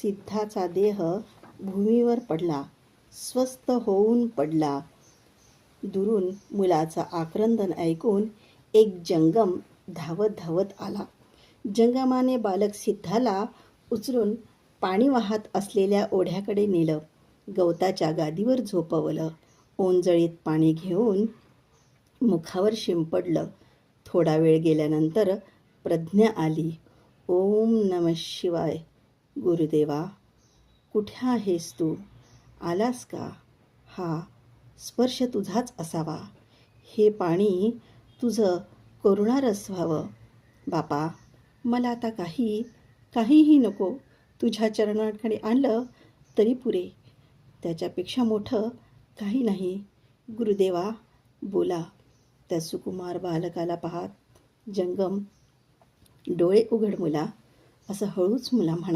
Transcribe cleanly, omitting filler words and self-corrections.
सिद्धाचा देह भूमीवर पडला, स्वस्थ होऊन पडला. दुरून मुलाचं आक्रंदन ऐकून एक जंगम धावत धावत आला. जंगमाने बालक सिद्धाला उचलून पाणी वाहत असलेल्या ओढ्याकडे नेलं. गवताच्या गादीवर झोपवलं. ओंजळीत पाणी घेऊन मुखावर शिंपडलं. थोडा वेळ गेल्यानंतर प्रज्ञा आली. ओम नमः शिवाय. गुरुदेवा, कुठे आहेस तू? आलास का? हा स्पर्श तुझाच असावा. हे पाणी तुझं करुणारस व्हावं. बापा, मला आता काहीही नको. तुझ्या चरणाकडे आणलं तरी पुरे. त्याच्यापेक्षा मोठं काही नाही. गुरुदेवा, बोला. त्या सुकुमार बालकाला पाहत जंगम, डोळे उघड मुला, असं हळूच मुला म्हणाला.